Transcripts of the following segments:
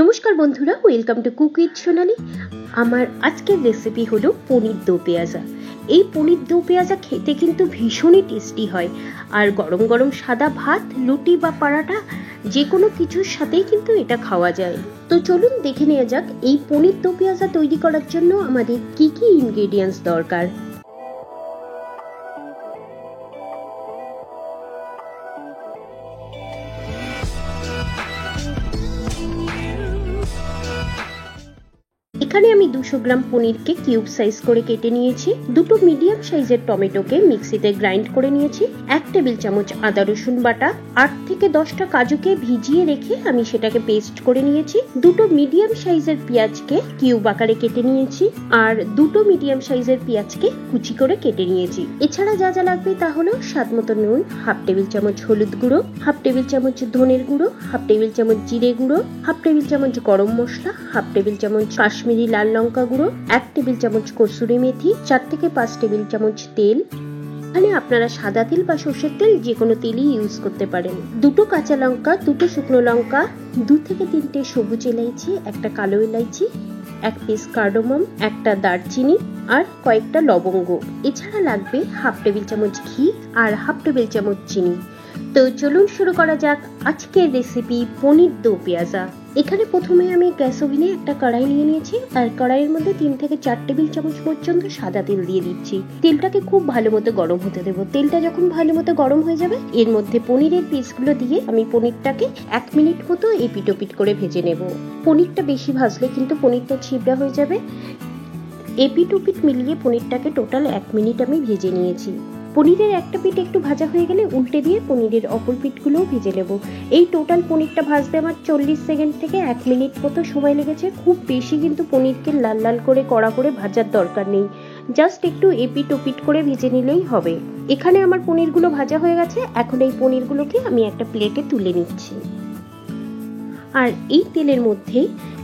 নমস্কার বন্ধুরা, welcome to cook with সোনালি। আমার আজকের রেসিপি হলো পনির দো পেঁয়াজা। এই পনির দো পেঁয়াজা খেতে কিন্তু ভীষণই টেস্টি হয়, আর গরম গরম সাদা ভাত, লুটি বা পরাটা যে কোনো কিছুর সাথেই কিন্তু এটা খাওয়া যায়। তো চলুন দেখে নেওয়া যাক এই পনির দো পেঁয়াজা তৈরি করার জন্য আমাদের কি কি ইনগ্রেডিয়েন্টস দরকার। এখানে আমি 200 গ্রাম পনিরকে কিউব সাইজ করে কেটে নিয়েছি, দুটো মিডিয়াম সাইজের টমেটোকে মিক্সিতে গ্রাইন্ড করে নিয়েছি, 1 টেবিল চামচ আদা রসুন বাটা, 8 থেকে 10টা কাজুকে ভিজিয়ে রেখে আমি সেটাকে পেস্ট করে নিয়েছি, দুটো মিডিয়াম সাইজের পেঁয়াজকে কিউব আকারে কেটে নিয়েছি, আর দুটো মিডিয়াম সাইজের পেঁয়াজকে কুচি করে কেটে নিয়েছি। এছাড়া যা যা লাগবে তা হলো স্বাদ মতো নুন, 1/2 টেবিল চামচ হলুদ গুঁড়ো, 1/2 টেবিল চামচ ধনের গুঁড়ো, 1/2 টেবিল চামচ জিরে গুঁড়ো, 1/2 টেবিল চামচ গরম মশলা, 1/2 টেবিল চামচ কাশ্মীরি লাল লঙ্কা গুঁড়ো, 1 টেবিল চামচ কসুরি মেথি, 4 থেকে 5 টেবিল চামচ তেল। এখানে আপনারা সাদা তেল বা সর্ষের তেল যে কোনো তেলই ইউজ করতে পারেন। দুটো কাঁচা লঙ্কা, দুটো শুকনো লঙ্কা, 2 থেকে 3টে সবুজ এলাইচি, একটা কালো এলাইচি, 1 পিস কার্ডামম, একটা দারচিনি আর কয়েকটা লবঙ্গ। এছাড়া লাগবে 1/2 টেবিল চামচ ঘি আর 1/2 টেবিল চামচ চিনি। তো চলুন শুরু করা যাক আজকের রেসিপি পনির দো পেঁয়াজা। এখানে প্রথমে আমি গ্যাস ওভেনে একটা কড়াই নিয়ে নিয়েছি, আর কড়াইয়ের মধ্যে 3 থেকে 4 টেবিল চামচ পর্যন্ত সাদা তেল দিয়ে দিচ্ছি। তেলটাকে খুব ভালো মতো গরম হতে দেবো। তেলটা যখন ভালো মতো গরম হয়ে যাবে, এর মধ্যে পনিরের পিসগুলো দিয়ে আমি পনিরটাকে 1 মিনিট মতো এপিট ওপিট করে ভেজে নেব। পনিরটা বেশি ভাজলে কিন্তু পনিরটা ছিবড়া হয়ে যাবে। এপিট ওপিট মিলিয়ে পনিরটাকে টোটাল 1 মিনিট আমি ভেজে নিয়েছি। পনিরের একটা পিঠ একটু ভাজা হয়ে গেলে উল্টে দিয়ে পনিরের অপর পিঠগুলোও ভেজে নেব। এই টোটাল পনিরটা ভাজতে আমার 40 সেকেন্ড থেকে 1 মিনিট মতো সময় লেগেছে। খুব বেশি কিন্তু পনিরকে লাল লাল করে কড়া করে ভাজার দরকার নেই, জাস্ট একটু এপিট ওপিট করে ভেজে নিলেই হবে। এখানে আমার পনিরগুলো ভাজা হয়ে গেছে। এখন এই পনিরগুলোকে আমি একটা প্লেটে তুলে নিচ্ছি, আর এই তেলের মধ্যে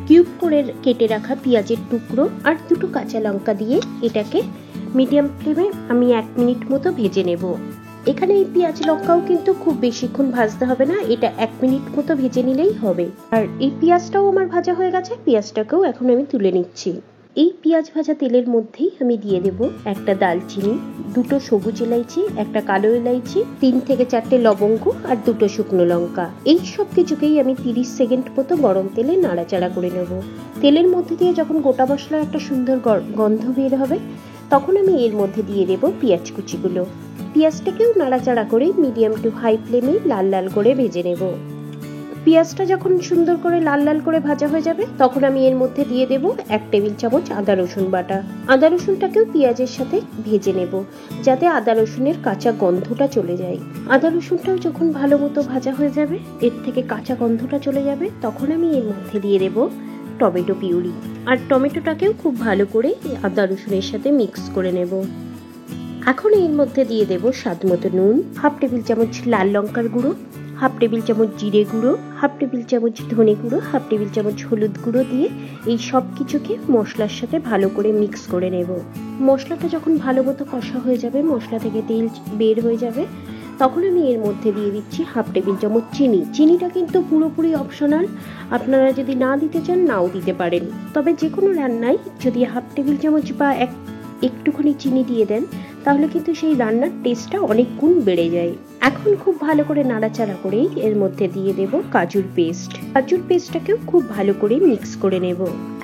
কিউব করে কেটে রাখা পেঁয়াজের টুকরো আর দুটো কাঁচা লঙ্কা দিয়ে এটাকে মিডিয়াম ফ্লেমে আমি 1 মিনিট মতো ভেজে নেব। এখানে এই পেঁয়াজ লঙ্কাও কিন্তু খুব বেশিক্ষণ ভাজতে হবে না, এটা 1 মিনিট মতো ভেজে নিলেই হবে। আর এই পেঁয়াজটাও আমার ভাজা হয়ে গেছে, পেঁয়াজটাকেও এখন আমি তুলে নিচ্ছি। এই পেঁয়াজ ভাজা তেলের মধ্যেই আমি দিয়ে দেব একটা দালচিনি, দুটো সবুজ এলাইচি, একটা কালো এলাইচি, 3 থেকে 4টে লবঙ্গ আর দুটো শুকনো লঙ্কা। এই সব কিছুকেই আমি 30 সেকেন্ড মতো গরম তেলে নাড়াচাড়া করে নেব। তেলের মধ্যে দিয়ে যখন গোটা মশলার একটা সুন্দর গন্ধ বের হবে, তখন আমি এর মধ্যে দিয়ে দেব পেঁয়াজ কুচিগুলো। পেঁয়াজটাকেও নাড়াচাড়া করে মিডিয়াম টু হাই ফ্লেমে লাল লাল করে ভেজে নেব। পেঁয়াজটা যখন সুন্দর করে লাল লাল করে ভাজা হয়ে যাবে, তখন আমি এর মধ্যে দিয়ে দেব 1 টেবিল চামচ আদা রসুন বাটা। আদা রসুনটাকেও পেঁয়াজের সাথে ভেজে নেব, যাতে আদা রসুনের কাঁচা গন্ধটা চলে যায়। আদা রসুনটাও যখন ভালো মতো ভাজা হয়ে যাবে, এর থেকে কাঁচা গন্ধটা চলে যাবে, তখন আমি এর মধ্যে দিয়ে দেব টমেটো পিউরি। আর টমেটোটাকেও খুব ভালো করে আদা রসুনের সাথে মিক্স করে নেব। এখন এর মধ্যে দিয়ে দেব স্বাদ মতো নুন, 1/2 টেবিল চামচ লাল লঙ্কার গুঁড়ো, 1/2 টেবিল চামচ জিরে গুঁড়ো, 1/2 টেবিল চামচ ধনে গুঁড়ো, 1/2 টেবিল চামচ হলুদ গুঁড়ো দিয়ে এই সব কিছুকে মশলার সাথে ভালো করে মিক্স করে নেব। মশলাটা যখন ভালো মতো কষা হয়ে যাবে, মশলা থেকে তেল বের হয়ে যাবে, তখন আমি এর মধ্যে দিয়ে দিচ্ছি 1/2 টেবিল চামচ চিনি। চিনিটা কিন্তু পুরোপুরি অপশনাল, আপনারা যদি না দিতে চান নাও দিতে পারেন। তবে যে কোনো রান্নায় যদি 1/2 টেবিল চামচ বা একটুখানি চিনি দিয়ে দেন, তাহলে কিন্তু সেই রান্নার টেস্টটা অনেক গুণ বেড়ে যায়। এখন খুব ভালো করে নাড়াচাড়া করেই এর মধ্যে দিয়ে দেব কাজুর পেস্ট। কাজুর পেস্টটাকেও খুব ভালো করে মিক্স করে নেব।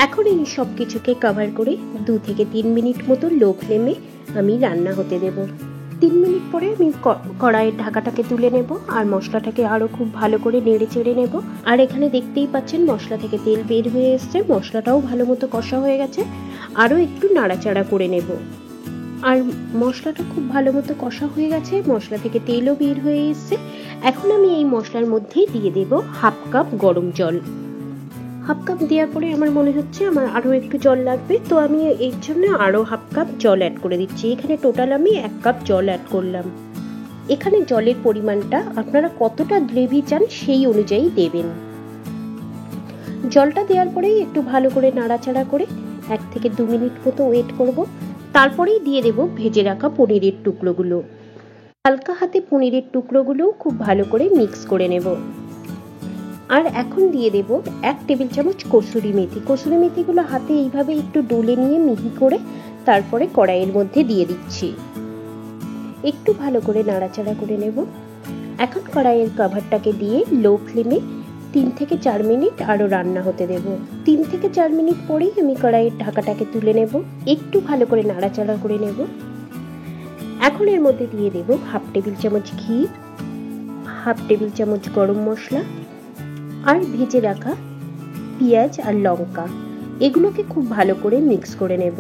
এখন এই সব কিছুকে কভার করে 2 থেকে 3 মিনিট মতো লো ফ্লেমে আমি রান্না হতে দেব। 3 মিনিট পরে আমি কড়াইয়ের ঢাকাটাকে তুলে নেব, আর মশলাটাকে আরো খুব ভালো করে নেড়ে চেড়ে নেব। আর এখানে দেখতেই পাচ্ছেন মশলা থেকে তেল বের হয়ে এসছে, মশলাটাও ভালো মতো কষা হয়ে গেছে। আরো একটু নাড়াচাড়া করে নেব। আর মশলাটা খুব ভালো মতো কষা হয়ে গেছে, মশলা থেকে তেলও বের হয়ে এসছে। এখন আমি এই মশলার মধ্যেই দিয়ে দেব 1/2 কাপ গরম জল। 1/2 কাপ দেওয়ার পরে আমার মনে হচ্ছে আমার আরো একটু জল লাগবে, তো আমি এর জন্য আরো 1/2 কাপ জল অ্যাড করে দিচ্ছি। এখানে টোটাল আমি 1 কাপ জল অ্যাড করলাম। এখানে জলের পরিমাণটা আপনারা কতটা গ্রেভি চান সেই অনুযায়ী দেবেন। জলটা দেওয়ার পরেই একটু ভালো করে নাড়াচাড়া করে 1 থেকে 2 মিনিট মতো ওয়েট করব। তারপরেই দিয়ে দেব ভেজে রাখা পনিরের টুকরোগুলো। হালকা হাতে পনিরের টুকরোগুলো খুব ভালো করে মিক্স করে নেব। আর এখন দিয়ে দেব 1 টেবিল চামচ কসুরি মেথি। কসুরি মেথিগুলো হাতে এইভাবে একটু ডলে নিয়ে মিহি করে তারপরে কড়াইয়ের মধ্যে দিয়ে দিচ্ছি। একটু ভালো করে নাড়াচাড়া করে নেব। এখন কড়াইয়ের কভারটাকে দিয়ে লো ফ্লেমে 3 থেকে 4 মিনিট আরো রান্না হতে দেব। 3 থেকে 4 মিনিট পরেই আমি কড়াইয়ের ঢাকাটাকে তুলে নেব। একটু ভালো করে নাড়াচাড়া করে নেব। এখন এর মধ্যে দিয়ে দেব 1/2 টেবিল চামচ ঘি, 1/2 টেবিল চামচ গরম মশলা আর ভেজে রাখা পেঁয়াজ আর লঙ্কা। এগুলোকে খুব ভালো করে মিক্স করে নেব।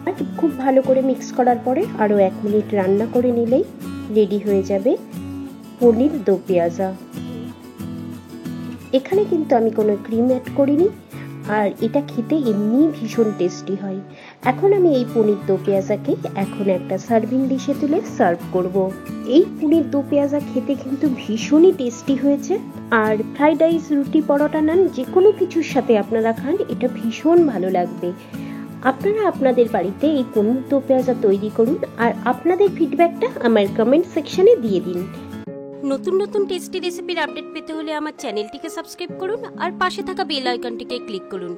আর খুব ভালো করে মিক্স করার পরে আরো 1 মিনিট রান্না করে নিলেই রেডি হয়ে যাবে পনির দো পেঁয়াজা। এখানে কিন্তু আমি কোনো ক্রিম অ্যাড করিনি, আর এটা খেতে এমনি ভীষণ টেস্টি হয়। এখন আমি এই পনির দো পেঁয়াজাকে এখন একটা সার্ভিং ডিশে তুলে সার্ভ করব। এই পনির দো পেঁয়াজা খেতে কিন্তু ভীষণই টেস্টি হয়েছে, আর ফ্রাইড রাইস, রুটি, পরোটা, নান যে কোনো কিছুর সাথে আপনারা খান, এটা ভীষণ ভালো লাগবে। আপনারা আপনাদের বাড়িতে এই পনির দো পেঁয়াজা তৈরি করুন আর আপনাদের ফিডব্যাকটা আমার কমেন্ট সেকশনে দিয়ে দিন। নতুন নতুন টেস্টি রেসিপির আপডেট পেতে হলে আমার চ্যানেলটিকে সাবস্ক্রাইব করুন আর পাশে থাকা বেল আইকনটিকে ক্লিক করুন।